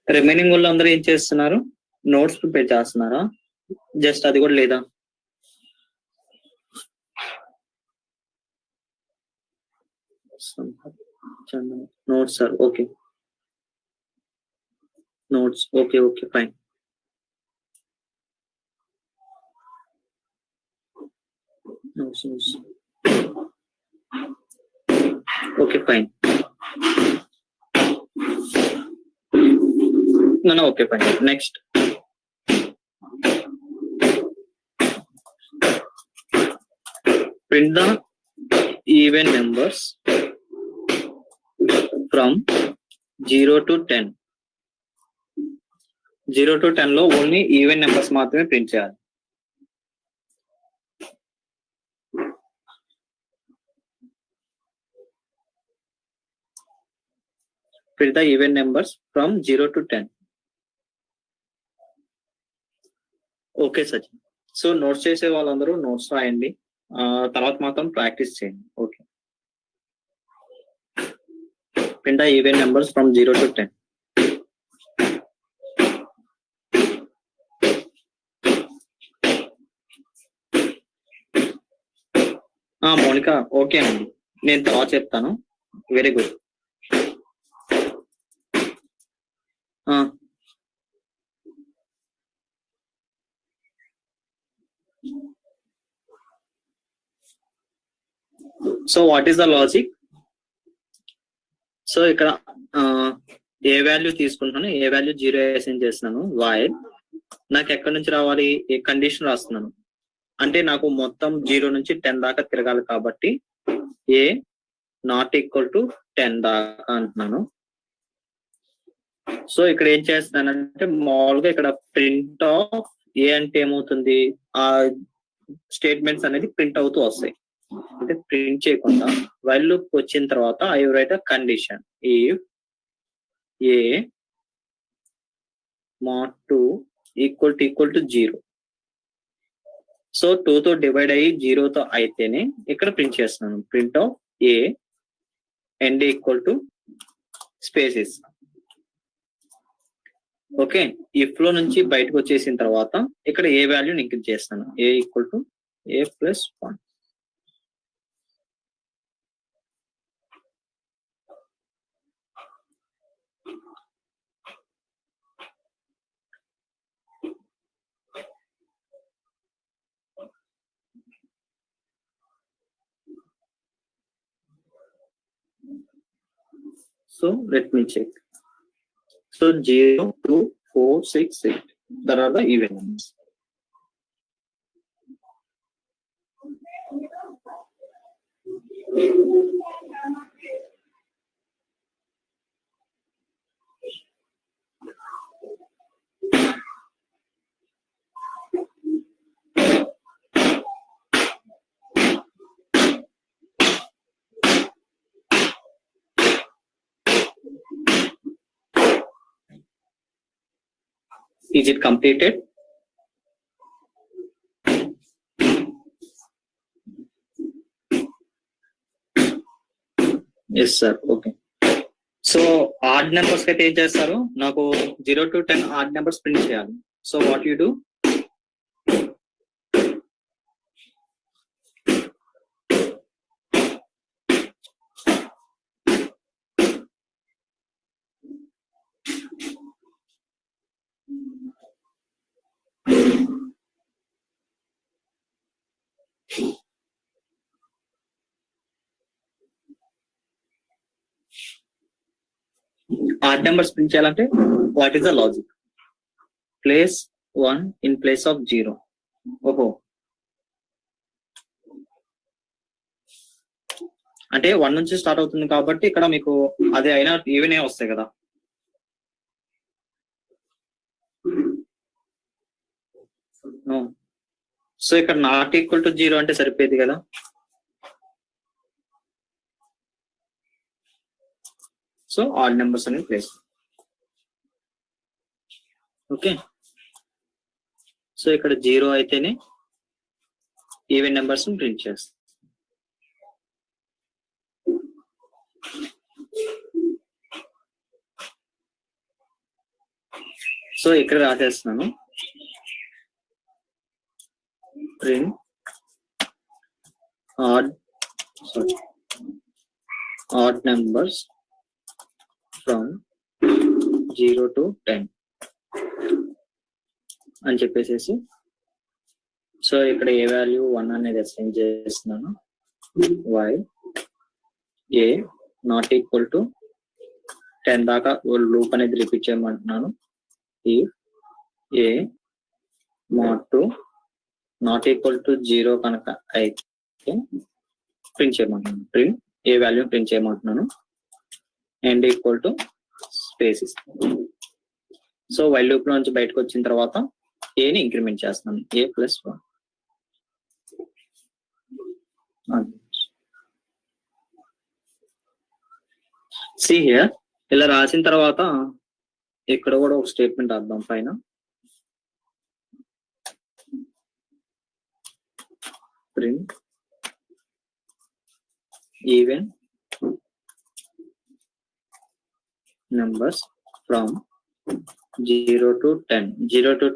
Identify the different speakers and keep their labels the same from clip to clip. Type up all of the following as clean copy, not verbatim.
Speaker 1: Remaining వాళ్ళు అందరూ ఏం చేస్తున్నారు? నోట్స్ ప్రిపేర్ చేస్తున్నారా? జస్ట్ అది కూడా లేదా? Notes sir, okay. Notes, okay okay fine. Notes okay fine. No, okay, fine. Next. Print the even numbers from 0 to 10. 0 to 10 లో ఓన్లీ ఈవెన్ నెంబర్స్ మాత్రమే ప్రింట్ చేయాలి. Print the even numbers from 0 to 10. Okay Sachin. So notes చేసే వాళ్ళందరూ notes రాయండి, తర్వాత మాత్రం practice చేయండి. Okay. Print the even numbers from 0 to 10. Mounika okay అండి, నేను తర్వాత చెప్తాను. Very good. So what is the logic? So ఇక్కడ ఏ వాల్యూ తీసుకుంటున్నాను, ఏ వాల్యూ 0 అసైన్ చేస్తున్నాను. వైల్ నాకు ఎక్కడి నుంచి రావాలి, ఏ కండిషన్ రాస్తున్నాను అంటే నాకు మొత్తం 0 నుంచి 10 దాకా తిరగాలి కాబట్టి ఏ నాట్ ఈక్వల్ టు 10 దాకా అంటున్నాను. సో ఇక్కడ ఏం చేస్తున్నానంటే మామూలుగా ఇక్కడ ప్రింట్ ఆఫ్ ఏ అంటే ఏమవుతుంది, ఆ స్టేట్మెంట్స్ అనేది ప్రింట్ అవుతూ వస్తాయి. అంటే ప్రింట్ చేయకుండా వైల్ లూప్ వచ్చిన తర్వాత I write a condition if A not 2 equal to 0. So 2 తో డివైడ్ అయ్యి 0 తో అయితేనే ఇక్కడ ప్రింట్ చేస్తున్నాను. Print of A and equal to spaces. Okay. If లో నుంచి బయటకు వచ్చేసిన తర్వాత ఇక్కడ ఏ వాల్యూ ఇంక్రీజ్ చేస్తాను, a equal to a plus 1. So let me check. So 0, 2, 4, 6, 8. That are the even numbers. Is it completed? Yes sir. Okay. So odd numbers అయితే ఏం చేస్తారు, నాకు 0 to 10 odd numbers ప్రింట్ చేయాలి. So what you do, odd numbers print చేయాలంటే what is the logic? Place 1 in place of 0. ఓహో, అంటే 1 నుంచి start అవుతుంది కాబట్టి ఇక్కడ మీకు అది అయినా ఈవెన్ వస్తాయి కదా. సో ఇక్కడ నాట్ ఈక్వల్ టు 0 అంటే సరిపోయేది కదా. సో ఆడ్ నెంబర్స్ అనేది ప్లేస్. ఓకే. సో ఇక్కడ 0 అయితేనే ఈవెన్ నెంబర్స్ ప్రింట్ చేస్తాం. సో ఇక్కడ రాసేస్తున్నాను print odd numbers from 0 to 10 అని చెప్పేసి సో ఇక్కడ ఏ వాల్యూ 1 అనేది అసైన్ చేస్తున్నాను y a not equal to 10 దాకా లూప్ అనేది రిపీట్ చేయమంటున్నాను if a mod to not equal to 0 కనుక అయితే ప్రింట్ చేయమంటున్నాను ప్రింట్ ఏ వాల్యూ ప్రింట్ చేయమంటున్నాను అండ్ ఈక్వల్ టు స్పేస్ ఇస్తాను సో వైల్ లూప్ లో నుంచి బయటకు వచ్చిన తర్వాత ఏని ఇంక్రిమెంట్ చేస్తున్నాను a ప్లస్ 1 సి హియర్ ఇలా రాసిన తర్వాత ఇక్కడ కూడా ఒక స్టేట్మెంట్ రాద్దాం పైన print even numbers from 0 to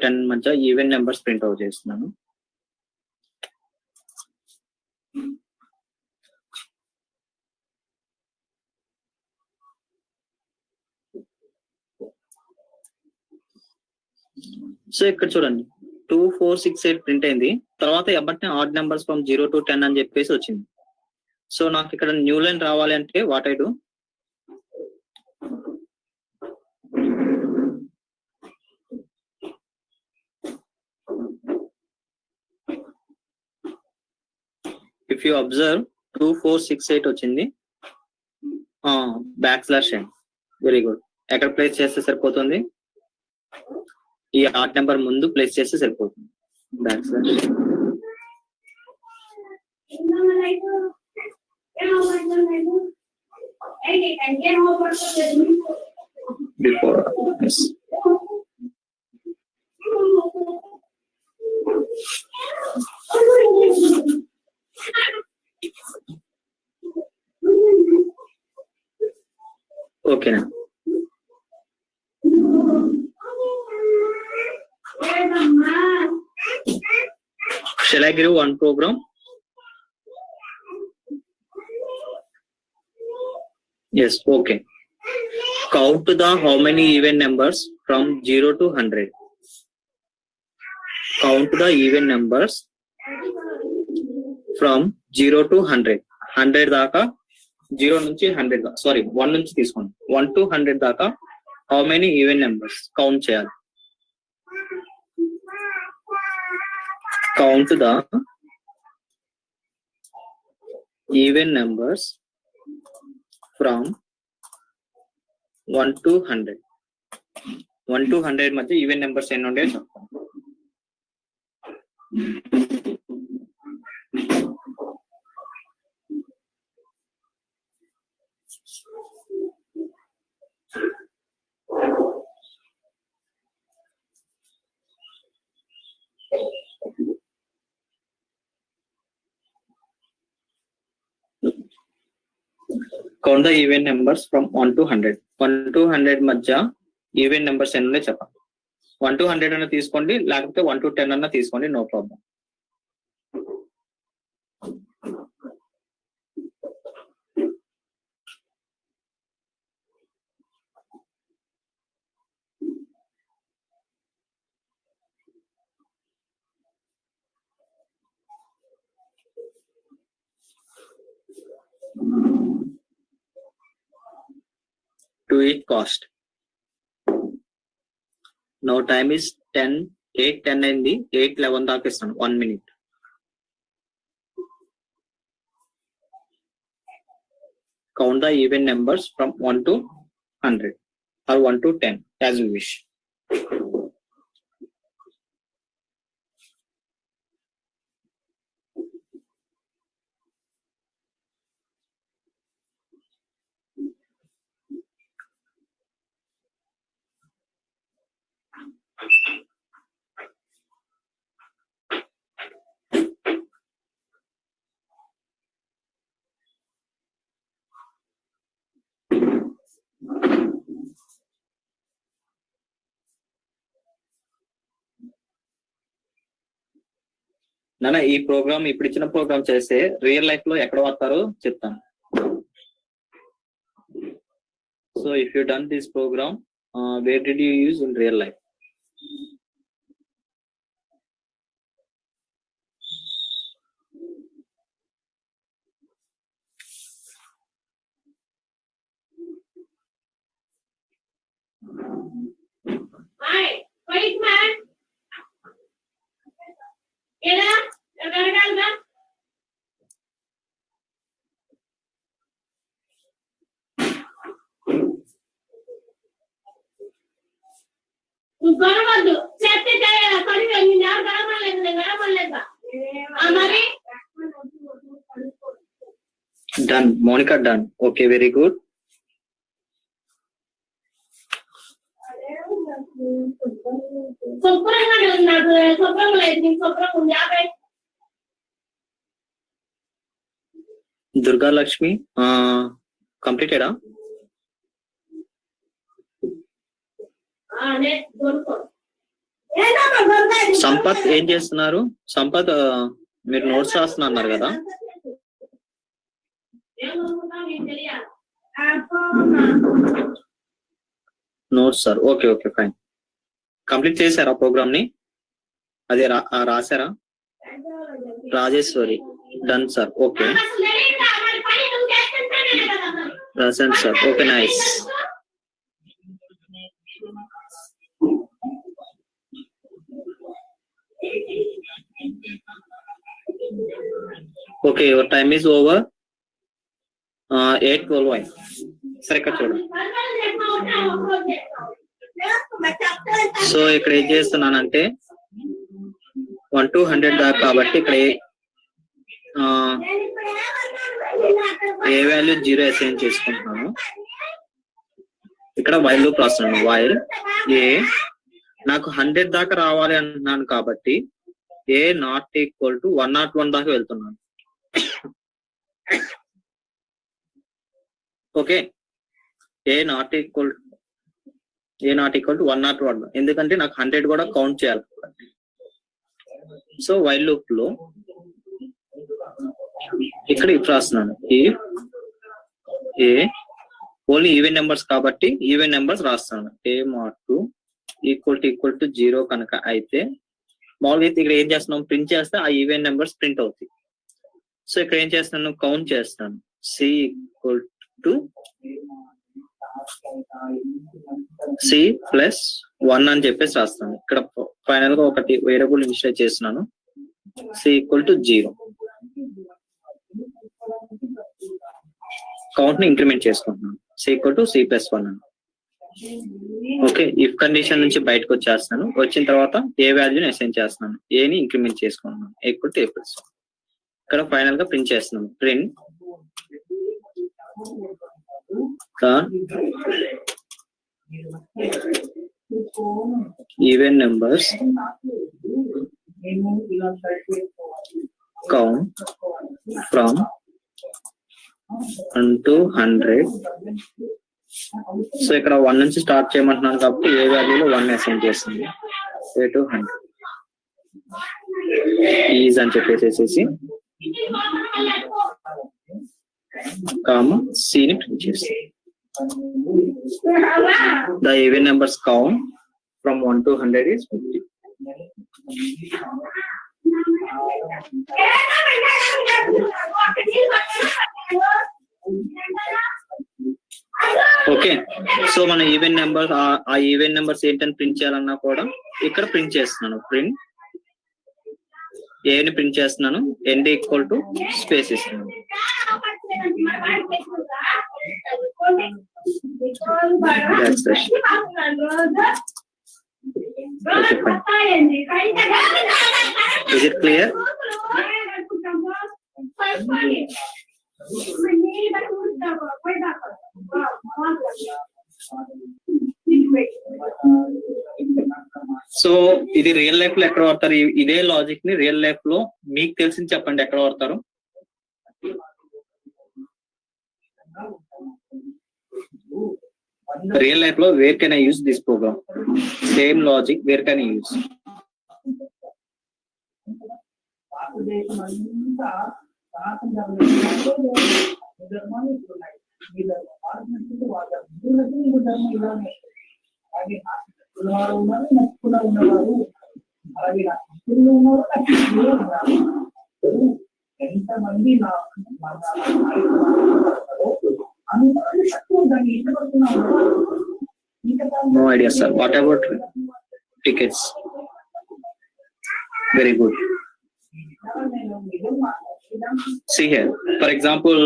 Speaker 1: 10 మధ్య ఈవెన్ నెంబర్స్ ప్రింట్ అవుట్ చేస్తున్నాను సో ఇక్కడ చూడండి 2 4 6 8 ప్రింట్ అయింది తర్వాత ఎప్పటినే ఆడ్ నెంబర్స్ ఫ్రమ్ 0 to 10 అని చెప్పేసి వచ్చింది సో నాకు ఇక్కడ న్యూ లైన్ రావాలి అంటే what I do if you observe 2 4 6 8 వచ్చింది \n వెరీ గుడ్ ఎక్కడ ప్లేస్ చేస్తే సరిపోతుంది ఈ ఆడ్ నెంబర్ ముందు ప్లేస్ చేస్తే సరిపోతుంది బిఫోర్ ఓకేనా shall I give one program yes okay count the how many even numbers from 0 to 100 count the even numbers from 0 to 100 దాకా 0 నుంచి 100 సారీ 1 నుంచి తీసుకోండి 1 to 100 దాకా how many even numbers count చేయాలి count the even numbers from 1 to 100 1 to 100 మధ్య even numbers ఎన్ని ఉంటాయో చెప్పండి count the even numbers from 1 to 100 1 to 100 మధ్య ఈవెన్ నెంబర్స్ ఎన్ని ఉన్నాయో చెప్పండి 1 to 100 అన్న తీసుకోండి లేకపోతే 1 to 10 అన్న తీసుకోండి no problem to each cost now time is 8:10 అయింది 8:11 దాకా ఇస్తాను 1 minute count the even numbers from 1 to 100 or 1 to 10 as you wish నాన్న ఈ ప్రోగ్రామ్ ఇప్పుడు ఇచ్చిన ప్రోగ్రామ్ చేస్తే రియల్ లైఫ్ లో ఎక్కడ వాడతారో చెప్తాను. So if you done this program where did you use in real life?
Speaker 2: Wait, man. Ela, carga. గొడవద్దు చెత్త చేయాలి పని గడవలేదా మరి
Speaker 1: done Monica done. Okay very good.
Speaker 2: శుభ్రంగా నాకు శుభ్రంగా లేదు నీకు శుభ్రంగా ఉంది 50.
Speaker 1: దుర్గా లక్ష్మి కంప్లీటెడా? సంపత్ ఏం చేస్తున్నారు? సంపత్ మీరు నోట్స్ రాస్తున్నారు కదా? Notes sir. Okay okay fine. Complete చేశారా ప్రోగ్రామ్ ని? అదే రాశారా? Rajeshwari done sir. ఓకే రాశాను sir. Okay nice. Okay your time is over. 8:12 సరే ఇక్కడ చూడండి. సో ఇక్కడ ఏం చేస్తున్నానంటే 1 to 100 దాకా కాబట్టి ఇక్కడ ఏ వాల్యూ 0 అసైన్ చేసుకుంటున్నాను. ఇక్కడ వైల్ లూప్ రాస్తున్నాను. వైల్ ఏ నాకు 100 దాకా రావాలి అంటున్నాను కాబట్టి ఏ నాట్ ఈక్వల్ టు 101 దాకా వెళ్తున్నాను. Okay A not equal to 101 ఎందుకంటే నాకు 100 కూడా కౌంట్ చేయాలి. సో వైల్ లూప్ లో ఇక్కడ ఇఫ్ రాస్తున్నాను. If A only even numbers కాబట్టి ఈవెన్ నెంబర్స్ రాస్తాను. ఏ మాట్ ఈక్వల్ టు 0 కనుక అయితే మామూలుగా అయితే ఇక్కడ ఏం చేస్తున్నాం, ప్రింట్ చేస్తే ఆ ఈవెన్ నెంబర్స్ ప్రింట్ అవుతాయి. సో ఇక్కడ ఏం చేస్తున్నాను, కౌంట్ చేస్తాను. C equal to C plus 1 అని చెప్పేసి రాస్తాను. ఇక్కడ ఫైనల్ గా ఒకటి వేరియబుల్ ఇనిషియలైజ్ చేస్తున్నాను. C equal to 0. కౌంట్ ని ఇంక్రిమెంట్ చేసుకుంటున్నాను. C equal to C plus 1 అని. ఓకే ఇఫ్ కండిషన్ నుంచి బయటకు వచ్చేస్తాను. వచ్చిన తర్వాత ఏ వాల్యూని అసైన్ చేస్తున్నాను. ఏని ఇంక్రిమెంట్ చేసుకుంటున్నాను. Equal to a plus 1. ఇక్కడ ఫైనల్ గా ప్రింట్ చేస్తున్నాను. Print even numbers count from 1 to 100. So ఇక్కడ 1 నుంచి స్టార్ట్ చేయమంటున్నాను కాబట్టి ఏ వాల్యూలో 1 అసైన్ చేస్తుంది. ఏ టు 100 ఈజ్ అని చెప్పేసేసి కామ సిని ప్రింట్ చేస్తాం. The even numbers count from 1 to 100 is 50. Okay so మన ఈవెన్ నెంబర్ ఆ ఈవెన్ నెంబర్స్ ఏంటని ప్రింట్ చేయాలన్నా కూడా ఇక్కడ ప్రింట్ చేస్తున్నాను. ప్రింట్ ఏని ప్రింట్ చేస్తున్నాను. ఎండ్ ఈక్వల్ టు స్పేస్ ఇస్తున్నాను. Okay, fine. Is it clear? So ఇది రియల్ లైఫ్ లో ఎక్కడ వాడతారు? ఇదే లాజిక్ ని రియల్ లైఫ్ లో మీకు తెలిసింది చెప్పండి, ఎక్కడ వాడతారు? రియల్ లైఫ్ లో where can I use this program? Same logic where can I use?
Speaker 3: భారతదేశం అంతా ధర్మాలు ఉన్నాయి. ఈ ధర్మం మారినట్టు వాళ్ళ హిందూ ధర్మం ఇలానే. అలాగే వారు ఉన్నారు, నచ్చుకున్న ఉన్నవారు, అలాగే నచ్చుకున్న ఉన్నారు, నచ్చుకున్న ఉన్నారు. ఎంతమంది నా అందరూ తక్కువ దాన్ని ఇష్టపడుతున్నారు.
Speaker 1: No idea, sir. What about tickets? Very good. See here, for example,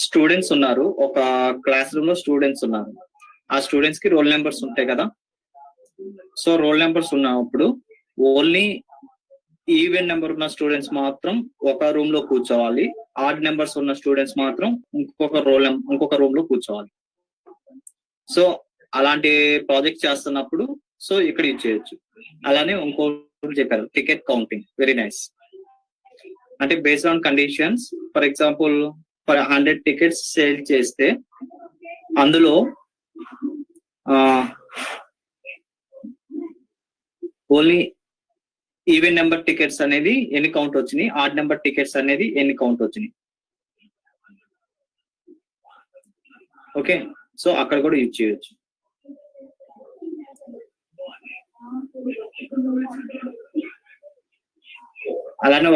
Speaker 1: students ఉన్నారు, ఒక క్లాస్ రూమ్ లో స్టూడెంట్స్ ఉన్నారు. ఆ స్టూడెంట్స్ కి రోల్ నెంబర్స్ ఉంటాయి కదా. సో రోల్ నెంబర్స్ ఉన్నప్పుడు ఓన్లీ ఈవెన్ నెంబర్ ఉన్న స్టూడెంట్స్ మాత్రం ఒక రూమ్ లో కూర్చోవాలి, ఆడ్ నెంబర్స్ ఉన్న స్టూడెంట్స్ మాత్రం ఇంకొక రూమ్ లో కూర్చోవాలి. సో అలాంటి ప్రాజెక్ట్ చేస్తున్నప్పుడు సో ఇక్కడ యూజ్ చేయొచ్చు. అలానే ఇంకో చెప్పారు టికెట్ కౌంటింగ్. Very nice. అంటే based on conditions, for example for 100 tickets sale చేస్తే అందులో ఓన్లీ ఈవెన్ నెంబర్ టికెట్స్ అనేది ఎన్ని కౌంట్ వచ్చినాయి, ఆడ్ నెంబర్ టికెట్స్ అనేది ఎన్ని కౌంట్ వచ్చినాయి. ఓకే, సో అక్కడ కూడా యూజ్ చేయొచ్చు. అలానే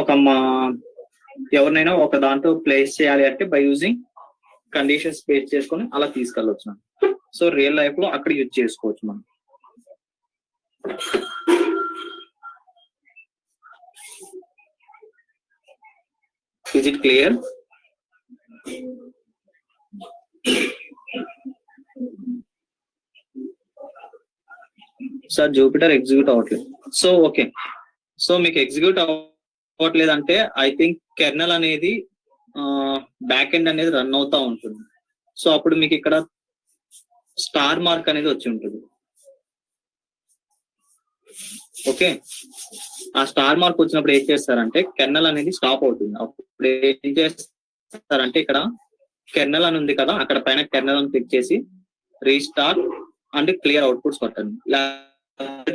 Speaker 1: ఎవరినైనా ఒక దాంట్లో ప్లేస్ చేయాలి అంటే బై యూజింగ్ కండిషన్స్ బేస్ చేసుకొని అలా తీసుకెళ్ళొచ్చు. సో రియల్ లైఫ్ లో అక్కడ యూజ్ చేసుకోవచ్చు మనం. Is it clear? Sir Jupiter execute అవ్వట్లేదు. సో ఓకే, సో మీకు ఎగ్జిక్యూట్ అవ్వట్లేదు అంటే ఐ థింక్ కెర్నల్ అనేది బ్యాక్ ఎండ్ అనేది రన్ అవుతా ఉంటుంది. సో అప్పుడు మీకు ఇక్కడ స్టార్ మార్క్ అనేది వచ్చి ఉంటుంది. ఓకే, ఆ స్టార్ మార్క్ వచ్చినప్పుడు ఏం చేస్తారంటే కెర్నల్ అనేది స్టాప్ అవుతుంది. అప్పుడు ఏం చేస్తారంటే ఇక్కడ కెర్నల్ అని ఉంది కదా, అక్కడ పైన కెర్నల్ అని క్లిక్ చేసి రీస్టార్ట్ అంటే క్లియర్ అవుట్పుట్స్ కొట్టండి,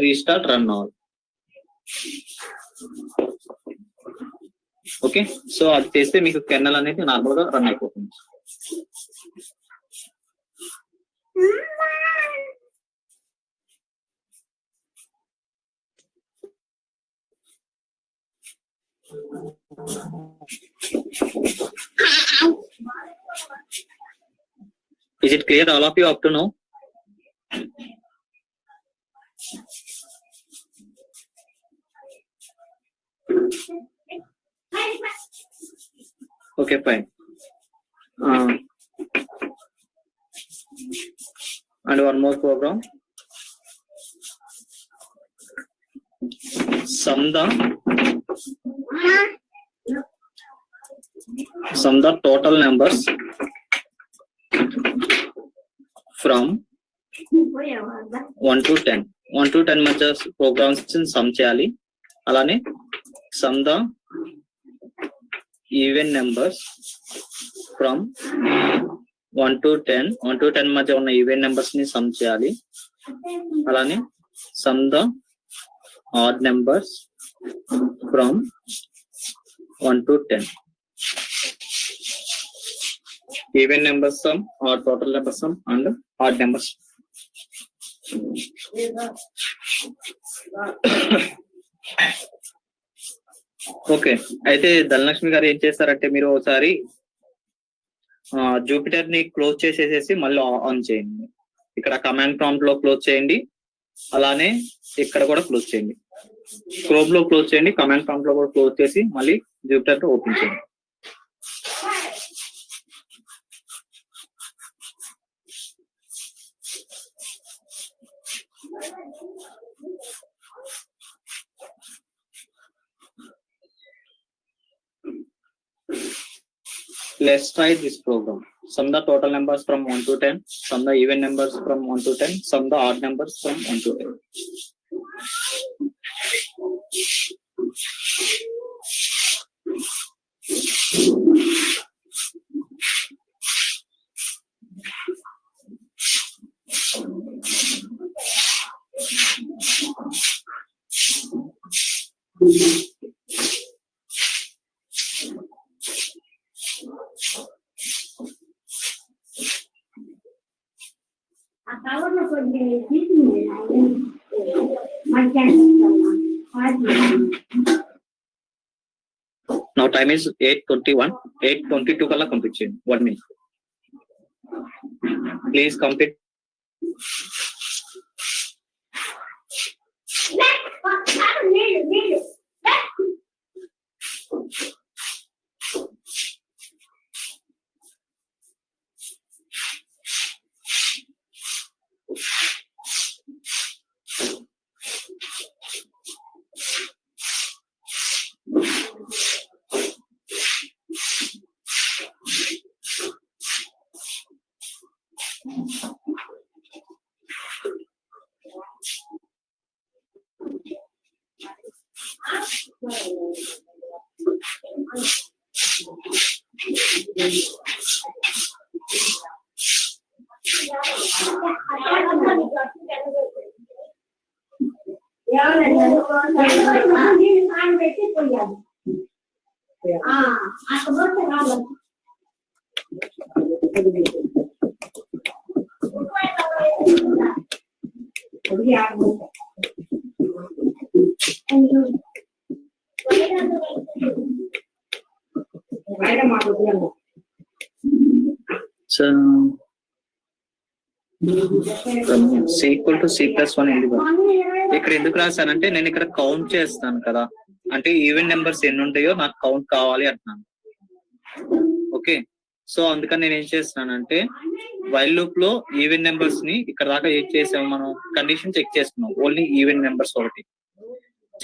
Speaker 1: రీస్టార్ట్ రన్ అవ్వాలి. ఓకే, సో అది చేస్తే మీకు కెర్నల్ అనేది నార్మల్ గా రన్ అయిపోతుంది. Is it clear all of you up to now? Okay, fine. And one more program. Sum the total numbers from 1 to 10. 1 to 10 మధ్య programmes some చేయాలి. అలానే some the even numbers from 1 to 10. 1 to 10 మధ్య ఉన్న even numbers ని some చేయాలి. అలానే some the odd numbers from 1 to 10. Even numbers sum or total number sum and odd numbers. Okay, అయితే ధనలక్ష్మి గారు ఏం చేస్తారంటే మీరు ఒకసారి జూపిటర్ ని క్లోజ్ చేసేసేసి మళ్ళీ ఆన్ చేయండి. ఇక్కడ కమాండ్ ప్రాంప్ట్ లో క్లోజ్ చేయండి, అలానే ఇక్కడ కూడా క్లోజ్ చేయండి. క్రోమ్ లో క్లోజ్ చేయండి, కమాండ్ ప్రాంప్ట్ లో కూడా క్లోజ్ చేసి మళ్ళీ జూపిటర్ తో ఓపెన్ చేయండి. Let's try this program. Sum the total numbers from 1 to 10, sum the even numbers from 1 to 10, sum the odd numbers from 1 to 10.
Speaker 2: A kawar ko din hindi na magkano
Speaker 1: Now time is 8:21. 8:22 kala complete. 1 minute. Please complete. So C equal to C plus 1 ఎందుకు ఇక్కడ ఎందుకు రాశానంటే నేను ఇక్కడ count చేస్తాను కదా, అంటే even numbers ఎన్ని ఉంటాయో నాకు కౌంట్ కావాలి అంటున్నాను. ఓకే, సో అందుకని నేను ఏం చేస్తున్నానంటే వైల్ లూప్ లో ఈవెన్ నెంబర్స్ ని ఇక్కడ దాకా ఏం చేసాము, మనం కండిషన్ చెక్ చేసుకున్నాం. ఓన్లీ ఈవెన్ నెంబర్స్ ఒకటి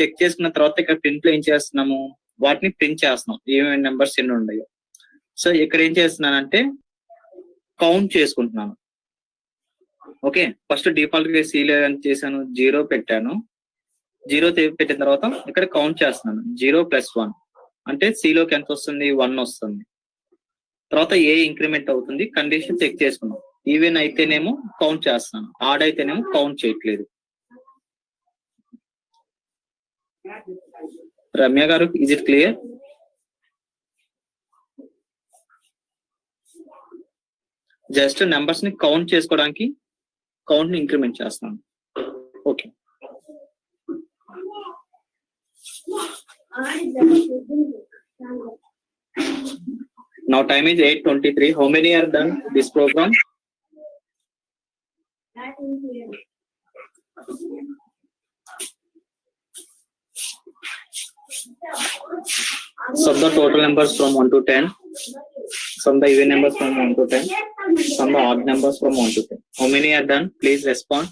Speaker 1: చెక్ చేసుకున్న తర్వాత ఇక్కడ ప్రింట్ లో ఏం చేస్తున్నాము, వాటిని ప్రింట్ చేస్తున్నాం ఈవెన్ నెంబర్స్ ఎన్ని ఉన్నాయో. సో ఇక్కడ ఏం చేస్తున్నానంటే కౌంట్ చేసుకుంటున్నాను. ఓకే, ఫస్ట్ డిఫాల్ట్ గా సీలో చేశాను, 0 పెట్టాను. 0 పెట్టిన తర్వాత ఇక్కడ కౌంట్ చేస్తున్నాను. 0 + 1 అంటే సీలోకి ఎంత వస్తుంది, 1 వస్తుంది. తర్వాత ఏ ఇంక్రిమెంట్ అవుతుంది, కండిషన్ చెక్ చేసుకున్నాం. ఈవెన్ అయితేనేమో కౌంట్ చేస్తాను, ఆడ్ అయితేనేమో కౌంట్ చేయట్లేదు. రమ్య గారు, is it clear? Just numbers ని కౌంట్ చేసుకోవడానికి కౌంట్ ని ఇంక్రిమెంట్ చేస్తాను. Okay, now time is 8:23. How many are done this program? Sum the total numbers from 1 to 10. Sum the even numbers from 1 to 10. Sum the odd numbers from 1 to 10. How many are done? Please respond.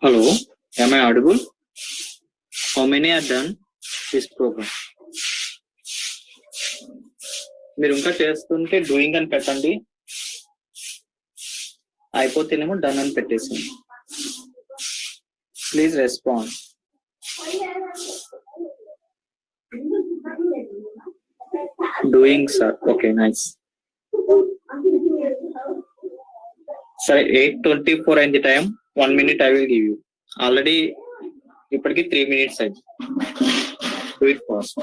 Speaker 1: Hello, am I audible? How many are done this program? మీరు ఇంకా చేస్తుంటే doing అని పెట్టండి, అయిపోతేనేమో done అని పెట్టేసి. Please respond. Doing sir, okay nice. సరే, 8:24 అయింది time. 1 minute I will give you. Already ఇప్పటికి 3 minutes అయింది. Do it fast.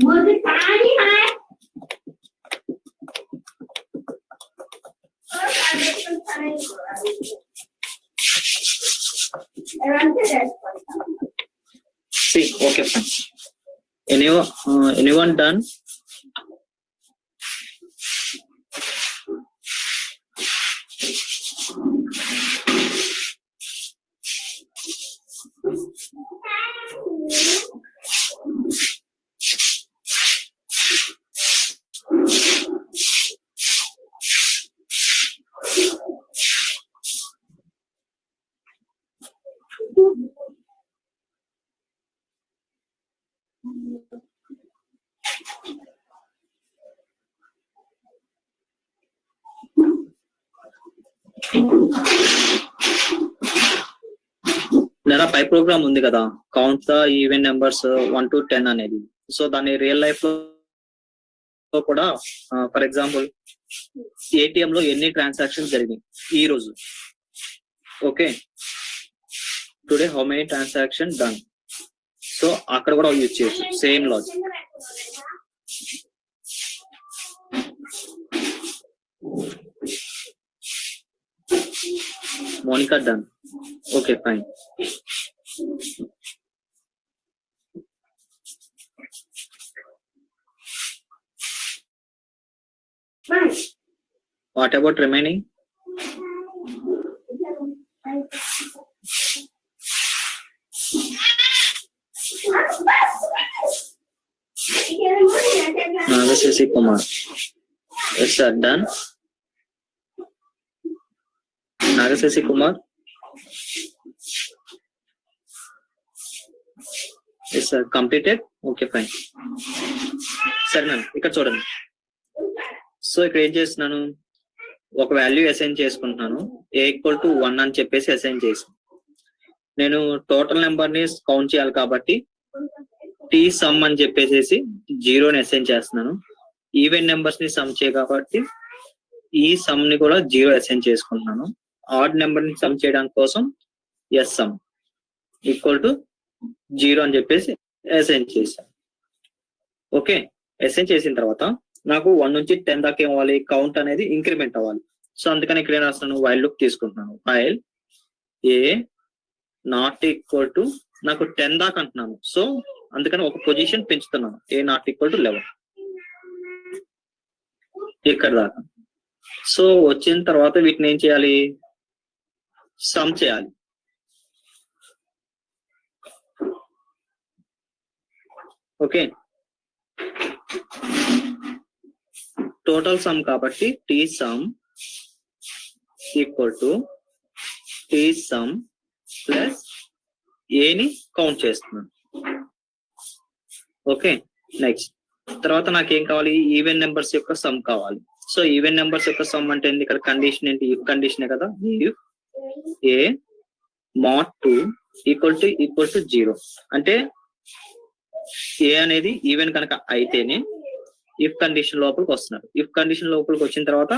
Speaker 2: मुझे पानी है
Speaker 1: See, okay, fine. Anyone done? లేదా పై ప్రోగ్రామ్ ఉంది కదా, count the even numbers 1 to 10 అనేది. సో దాన్ని రియల్ లైఫ్ లో కూడా ఫర్ ఎగ్జాంపుల్ ఏటీఎం లో ఎన్ని ట్రాన్సాక్షన్స్ జరిగినాయి ఈ రోజు, okay, today how many transaction done. So అక్కడ కూడా యూజ్ చేయొచ్చు same logic. Monica done, okay fine. What about remaining? Nagasasi Kumar. Yes sir, done. Nagasasi Kumar. Yes sir, completed. Okay fine. సరే నన్ను ఇక్కడ చూడండి. సో ఇక్కడ ఏం చేస్తున్నాను, ఒక వాల్యూ అసైన్ చేసుకుంటున్నాను. a equal to 1 అని చెప్పేసి అసైన్ చేసాను. నేను టోటల్ నెంబర్ ని కౌంట్ చేయాలి కాబట్టి టీ సమ్ అని చెప్పేసి 0ని అసైన్ చేస్తున్నాను. ఈవెన్ నెంబర్స్ ని సమ్ చేయ కాబట్టి ఈ సమ్ ని కూడా 0 అసైన్ చేసుకుంటున్నాను. ఆడ్ నెంబర్ ని సమ్ చేయడానికి కోసం ఎస్ సమ్ ఈక్వల్ టు 0 అని చెప్పేసి అసైన్ చేశాను. ఓకే, అసైన్ చేసిన తర్వాత నాకు 1 నుంచి 10 దాకా ఏం అవ్వాలి, కౌంట్ అనేది ఇంక్రిమెంట్ అవ్వాలి. సో అందుకని ఇక్కడ ఏం రాస్తున్నాను, వైల్ లూప్ తీసుకుంటున్నాను. While A not equal to, నాకు 10 దాకా అంటున్నాను. సో అందుకని ఒక పొజిషన్ పెంచుతున్నాను, ఏ నాట్ ఈక్వల్ టు 11 ఇక్కడ దాకా. సో వచ్చిన తర్వాత వీటిని ఏం చేయాలి, సమ్ చేయాలి. ఓకే, టోటల్ సమ్ కాబట్టి T sum equal to T sum plus ఏని కౌంట్ చేస్తున్నాను. ఓకే, నెక్స్ట్ తర్వాత నాకేం కావాలి, ఈవెన్ నెంబర్స్ యొక్క సమ్ కావాలి. సో ఈవెన్ నెంబర్స్ యొక్క సమ్ అంటే ఏంటి, ఇక్కడ కండిషన్ ఏంటి, ఇఫ్ కండిషనే కదా. If A mod 2 equal to 0 అంటే ఏ అనేది ఈవెన్ కనుక అయితేనే ఇఫ్ కండిషన్ లోపలికి వస్తున్నారు. ఇఫ్ కండిషన్ లోపలికి వచ్చిన తర్వాత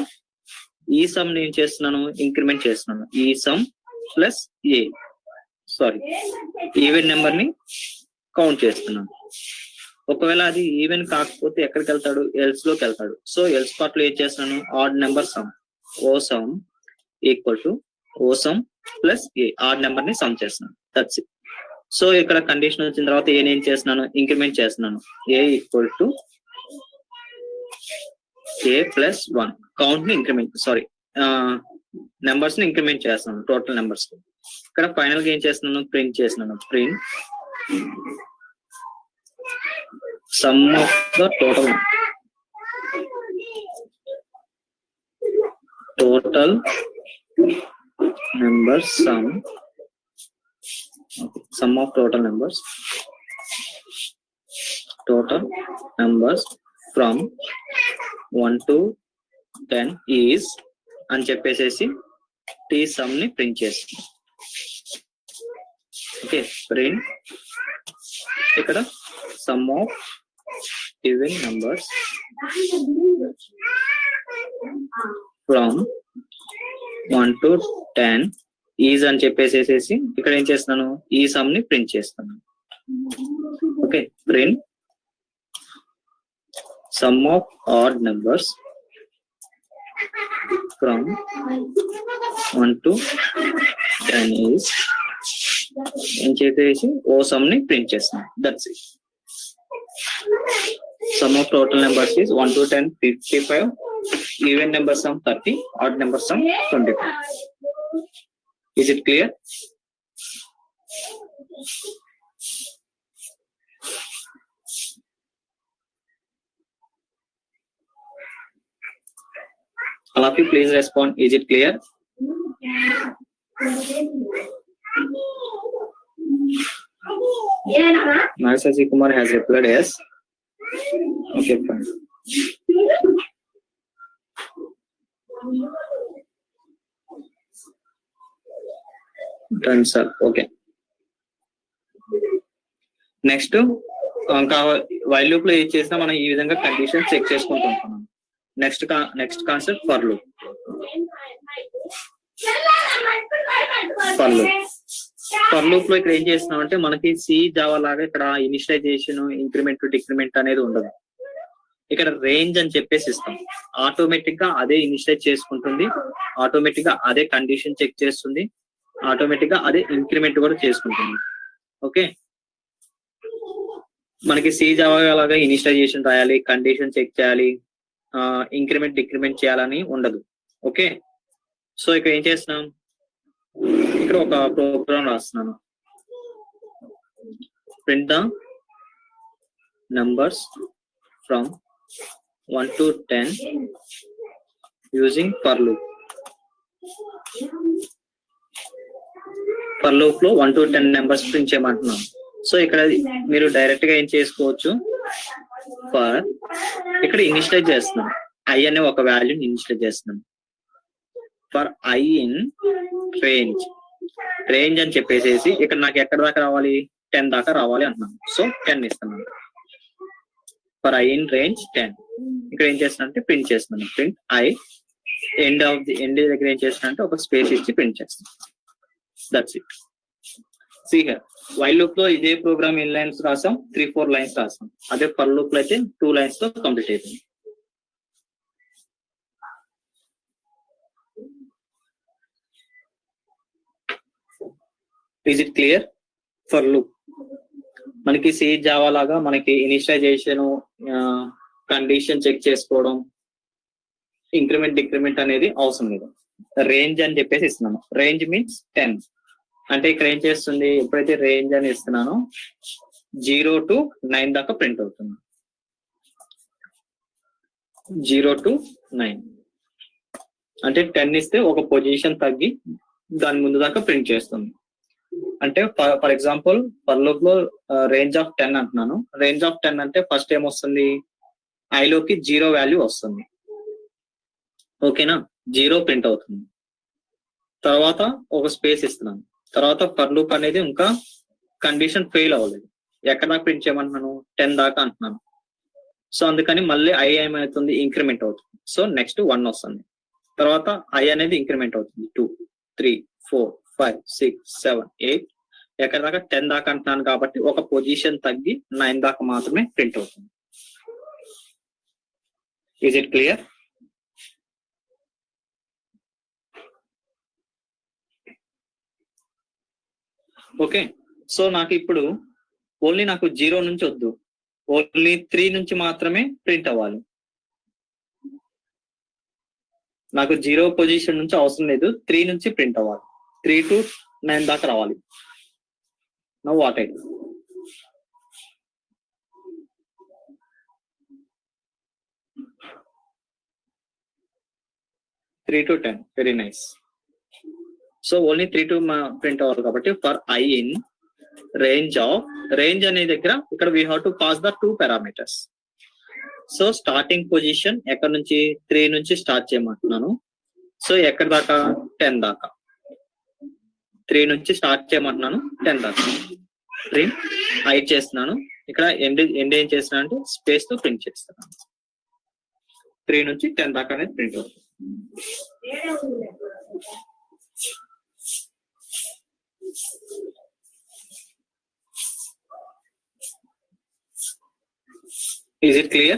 Speaker 1: ఈ సమ్ నేను చేస్తున్నాను, ఇంక్రిమెంట్ చేస్తున్నాను. ఈ సమ్ ప్లస్ ఏ, సారీ, ఈవెన్ నెంబర్ ని కౌంట్ చేస్తున్నాను. ఒకవేళ అది ఈవెన్ కాకపోతే ఎక్కడికి వెళ్తాడు, ఎల్స్ లోకి వెళ్తాడు. సో ఎల్స్ పార్ట్ లో ఏం చేస్తున్నాను, odd number sum, o sum equal to o sum plus a, odd number ని సమ్ చేస్తున్నాను. That's it. సో ఇక్కడ కండిషన్ వచ్చిన తర్వాత ఏం చేస్తున్నాను, ఇంక్రిమెంట్ చేస్తున్నాను. A equal to a plus 1, count ని ఇంక్రిమెంట్, సారీ నెంబర్స్ ని ఇంక్రిమెంట్ చేస్తున్నాను, టోటల్ నెంబర్స్. ఇక్కడ ఫైనల్ గా ఏం చేస్తున్నాను, ప్రింట్ చేస్తున్నాను. Print sum of the total numbers, sum of total numbers from 1 to 10 is అని చెప్పేసి టీ సమ్ ని ప్రింట్ చేస్తాం. ఓకే, ప్రింట్ ఇక్కడ some of even numbers from 1 to 10 is అని చెప్పేసేసి ఇక్కడ ఏం చేస్తున్నాను, ఈ సమ్ ని ప్రింట్ చేస్తున్నాను. Okay, print sum of odd numbers from 1 to 10 is ఏం చేసేసి ఓ సమ్ ని ప్రింట్ చేస్తున్నాను. That's it. Some of total numbers is 1 to 10 55, even number some 30, add number some 25. Is it clear? All of you please respond. Is it clear? Nagasasi Kumar has replied yes. Okay, fine. Done sir. Okay, next ఇంకా while loop లో ఏం చేసినా మనం ఈ విధంగా condition check చేసుకుంటూ ఉంటాం. Next concept for loop. For loop లో ఇక్కడ ఏం చేస్తున్నాం అంటే మనకి సి జావా లాగా ఇక్కడ ఇనిషియలైజేషన్, ఇంక్రిమెంట్, డిక్రిమెంట్ అనేది ఉండదు. ఇక్కడ రేంజ్ అని చెప్పేసి ఇస్తాం. ఆటోమేటిక్ గా అదే ఇనిషియలైజ్ చేసుకుంటుంది, ఆటోమేటిక్ గా అదే కండిషన్ చెక్ చేస్తుంది, ఆటోమేటిక్ గా అదే ఇంక్రిమెంట్ కూడా చేసుకుంటుంది. ఓకే, మనకి సి జావా లాగా ఇనిషియలైజేషన్ రాయాలి, కండిషన్ చెక్ చేయాలి, ఇంక్రిమెంట్ డిక్రిమెంట్ చేయాలని ఉండదు. ఓకే, సో ఇక్కడ ఏం చేస్తున్నాం, ఇక్కడ ఒక ప్రోగ్రామ్ రాస్తున్నాను. Print the numbers from 1 to 10 using for loop. For loop లో 1 to 10 నెంబర్స్ ప్రింట్ చేయమంటున్నాం. సో ఇక్కడ మీరు డైరెక్ట్ గా ఏం చేసుకోవచ్చు, ఫర్ ఇక్కడ ఇనిషియలైజ్ చేస్తున్నాం, ఐ అనే ఒక వాల్యూని ఇనిషియలైజ్ చేస్తున్నాం. ఫర్ ఐ ఇన్ రేంజ్ అని చెప్పేసేసి ఇక్కడ నాకు ఎక్కడ దాకా రావాలి, 10 దాకా రావాలి అంటున్నాను. సో 10 ఇస్తున్నాను. For I in range 10. ఇక్కడ ఏం చేస్తున్నా అంటే ప్రింట్ చేస్తున్నాను. ప్రింట్ ఐ ఎండ్ దగ్గర ఏం చేస్తున్నా అంటే ఒక స్పేస్ ఇచ్చి ప్రింట్ చేస్తాను. That's it. See here, while loop లో ఇదే ప్రోగ్రామ్ ఎన్ని లైన్స్ రాసాం, 3-4 లైన్స్ రాసాం. అదే ఫర్ లూప్ లో అయితే 2 లైన్స్ తో కంప్లీట్ అయిపోయింది. Is it clear? For loop మనకి సి జావా లాగా మనకి ఇనిషియలైజేషన్, కండిషన్ చెక్ చేసుకోవడం, ఇంక్రిమెంట్ డిక్రిమెంట్ అనేది అవసరం లేదు. రేంజ్ అని చెప్పేసి ఇస్తున్నాను. Range means 10. అంటే ఇక్కడ ఏం చేస్తుంది, ఎప్పుడైతే రేంజ్ అని ఇస్తున్నానో 0 to 9 దాకా ప్రింట్ అవుతుంది. 0 to 9 అంటే 10 ఇస్తే ఒక పొజిషన్ తగ్గి దాని ముందు దాకా ప్రింట్ చేస్తుంది. అంటే ఫర్ ఎగ్జాంపుల్ ఫర్ లూప్ లో రేంజ్ ఆఫ్ 10 అంటున్నాను. రేంజ్ ఆఫ్ 10 అంటే ఫస్ట్ ఏమొస్తుంది, ఐలోకి 0 వాల్యూ వస్తుంది. ఓకేనా, 0 ప్రింట్ అవుతుంది. తర్వాత ఒక స్పేస్ ఇస్తున్నాను. తర్వాత ఫర్ లూప్ అనేది ఇంకా కండిషన్ ఫెయిల్ అవ్వలేదు. ఎక్కడ దాకా ప్రింట్ చేయమంటున్నాను, 10 దాకా అంటున్నాను. సో అందుకని మళ్ళీ ఐ ఏమవుతుంది, ఇంక్రిమెంట్ అవుతుంది. సో నెక్స్ట్ 1 వస్తుంది. తర్వాత ఐ అనేది ఇంక్రిమెంట్ అవుతుంది. 2, 3, 4, 5, 6, 7, 8 ఎక్కడ దాకా 10 దాకా అంటున్నాను కాబట్టి ఒక పొజిషన్ తగ్గి 9 దాకా మాత్రమే ప్రింట్ అవుతుంది. Is it clear? Okay, so నాకు ఇప్పుడు ఓన్లీ నాకు 0 నుంచి వద్దు, ఓన్లీ 3 నుంచి మాత్రమే ప్రింట్ అవ్వాలి. నాకు 0 పొజిషన్ నుంచి అవసరం లేదు, 3 నుంచి ప్రింట్ అవ్వాలి. 3 to 9 దాకా రావాలి. Now what I do, three to 10. Very nice. So only 3 to print అవ్వాలి కాబట్టి ఫర్ ఐ ఇన్ రేంజ్ అనే దగ్గర ఇక్కడ we have to pass the 2 parameters. So starting position ఎక్కడ నుంచి, 3 నుంచి స్టార్ట్ చేయమంటున్నాను. సో ఎక్కడ దాకా, 10 దాకా. 3 నుంచి స్టార్ట్ చేయమంటున్నాను, 10 దాకా. ప్రింట్ ఐ చేస్తున్నాను. ఇక్కడ ఎండ్ ఏం చేస్తున్నాను అంటే స్పేస్ తో ప్రింట్ చేస్తున్నాను. 3 నుంచి 10 దాకా అనేది ప్రింట్ అవుతుంది. Is it clear?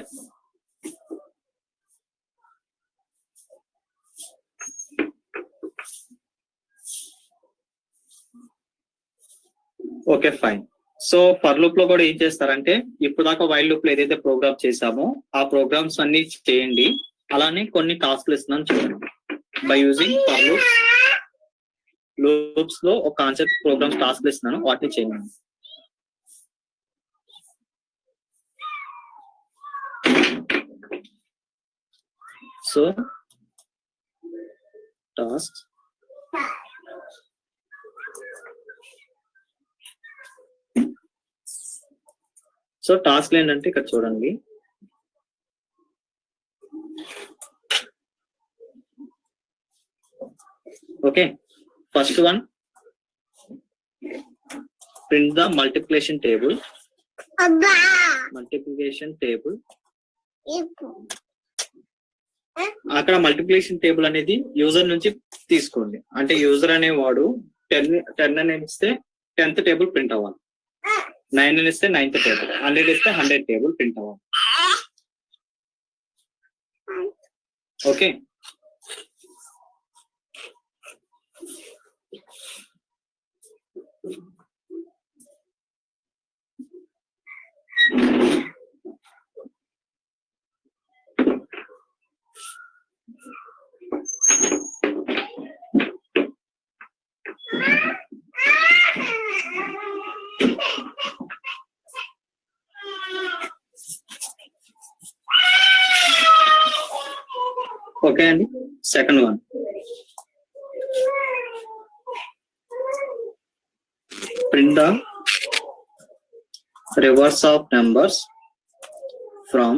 Speaker 1: Okay fine. So for loop లో కూడా ఏం చేస్తారంటే ఇప్పుడు దాకా వైల్ లూప్ లో ఏదైతే ప్రోగ్రామ్ చేసామో ఆ ప్రోగ్రామ్స్ అన్ని చేయండి. అలానే కొన్ని టాస్క్లు ఇస్తున్నాను చూడండి. బై యూజింగ్ ఫర్ లూప్స్ లో ఒక కాన్సెప్ట్ ప్రోగ్రామ్స్ టాస్క్లు ఇస్తున్నాను, వాటిని చేయండి. సో టాస్క్ ఏంటంటే ఇక్కడ చూడండి. Okay, first one Print the multiplication table.
Speaker 4: అబ్బా
Speaker 1: Multiplication table.
Speaker 4: ఇప్పుడు
Speaker 1: అక్కడ మల్టిప్లికేషన్ టేబుల్ అనేది యూజర్ నుంచి తీసుకోండి. అంటే యూజర్ అనేవాడు 10 అని ఇస్తే 10th టేబుల్ ప్రింట్ అవ్వాలి, 9 అని ఇస్తే 9th టేబుల్, 100 ఇస్తే 100 టేబుల్ ప్రింట్ అవ్వాలి. ఓకే, ఓకే అండి. Second one, print the reverse of numbers from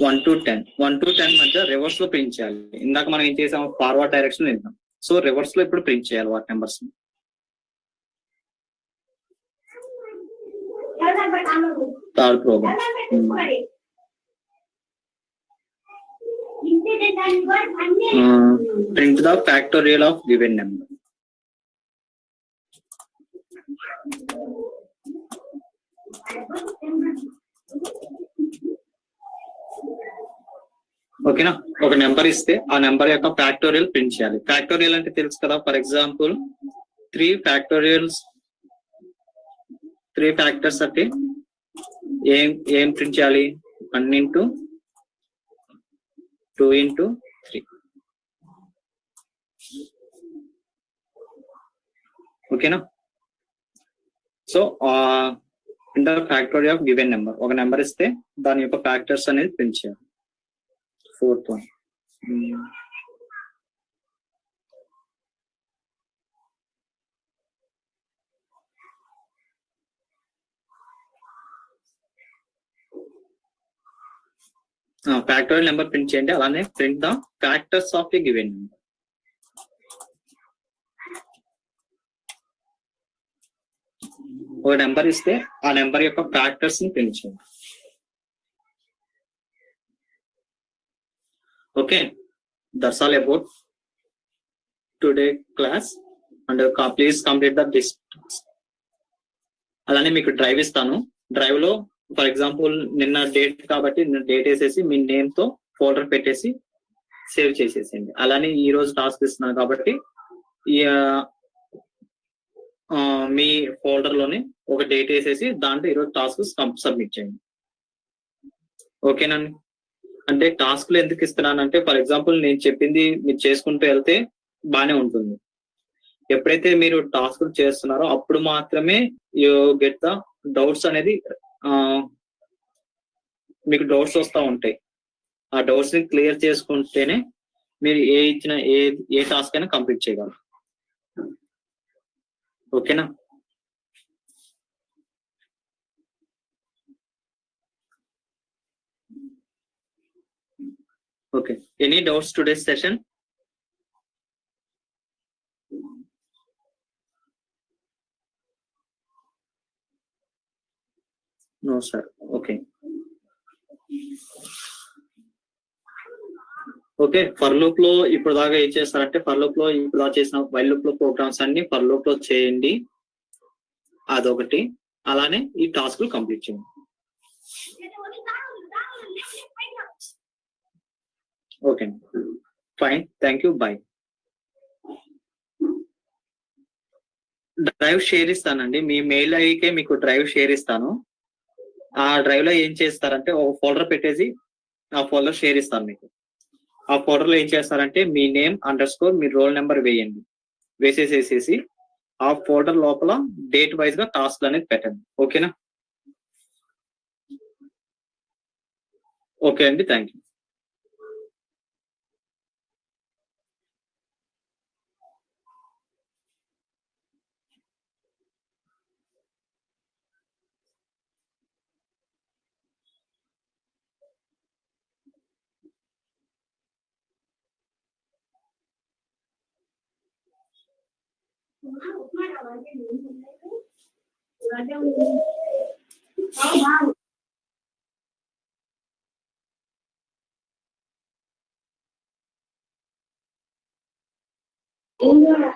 Speaker 1: 1 to 10. 1 to 10 మధ్య రివర్స్ లో ప్రింట్ చేయాలి. ఇందాక మనం ఏం చేసాం, ఫార్వర్డ్ డైరెక్షన్ వెళ్తాం. సో రివర్స్ లో ఇప్పుడు ప్రింట్ చేయాలి వాటి numbers. Third programme, print the factorial of given number. ఓకేనా, ఒక నెంబర్ ఇస్తే ఆ నెంబర్ యొక్క ఫ్యాక్టోరియల్ ప్రింట్ చేయాలి. ఫ్యాక్టోరియల్ అంటే తెలుసు కదా. ఫర్ ఎగ్జాంపుల్ 3 ఫ్యాక్టోరియల్స్, 3 ఫ్యాక్టర్స్ అంటే ఏం ప్రింట్ చేయాలి, 1 into 2 into 3. ఓకేనా. So in the factorial of given number, ఒక నెంబర్ ఇస్తే దాని యొక్క ఫ్యాక్టర్స్ అనేది ప్రింట్ చేయాలి. Fourth one, factorial number print చేయండి. అలానే print the factors of a given number. ఒక నెంబర్ ఇస్తే ఆ నెంబర్ యొక్క ఫ్యాక్టర్స్ ని ప్రింట్ చేయండి. Okay, that's all about today class. And please complete the list. అలానే మీకు డ్రైవ్ ఇస్తాను. డ్రైవ్ లో ఫర్ ఎగ్జాంపుల్ నిన్న డేట్ కాబట్టి నిన్న డేట్ వేసేసి మీ నేమ్ తో ఫోల్డర్ పెట్టేసి సేవ్ చేసేసేయండి. అలానే ఈ రోజు టాస్క్ ఇస్తున్నాను కాబట్టి మీ ఫోల్డర్ లోనే ఒక డేట్ వేసేసి దాంట్లో ఈరోజు టాస్క్ సబ్మిట్ చేయండి. ఓకేనండి. అంటే టాస్క్లు ఎందుకు ఇస్తున్నానంటే ఫర్ ఎగ్జాంపుల్ నేను చెప్పింది మీరు చేసుకుంటూ వెళ్తే బానే ఉంటుంది. ఎప్పుడైతే మీరు టాస్క్లు చేస్తున్నారో అప్పుడు మాత్రమే యూ గెట్ ద డౌట్స్ అనేది, మీకు డౌట్స్ వస్తూ ఉంటాయి. ఆ డౌట్స్ ని క్లియర్ చేసుకుంటేనే మీరు ఏ టాస్క్ అయినా కంప్లీట్ చేయగలరు. ఓకేనా. Okay, any doubts today session? No sir. Okay okay, for loop లో ఇప్పుడు దాకా ఏం చేస్తారంటే ఫర్ లూప్ లో ఇప్పుడు దాకా చేసిన వైల్ లూప్ లో ప్రోగ్రామ్స్ అన్ని ఫర్ లూప్ లో చేయండి. అదొకటి. అలానే ఈ టాస్క్లు కంప్లీట్ చేయండి. Okay, fine, thank you, bye. Drive share ఇస్తానండి. మీ మెయిల్ ఐడికే మీకు డ్రైవ్ షేర్ ఇస్తాను. ఆ డ్రైవ్ లో ఏం చేస్తారంటే ఒక ఫోల్డర్ పెట్టేసి ఆ ఫోల్డర్ షేర్ ఇస్తాను మీకు. ఆ ఫోల్డర్ లో ఏం చేస్తారంటే మీ నేమ్ _ మీ రోల్ నెంబర్ వేయండి. వేసేసేసి ఆ ఫోల్డర్ లోపల డేట్ వైజ్ గా టాస్క్ అనేది పెట్టండి. ఓకేనా. ఓకే అండి, థ్యాంక్ యూ.
Speaker 2: Enggak.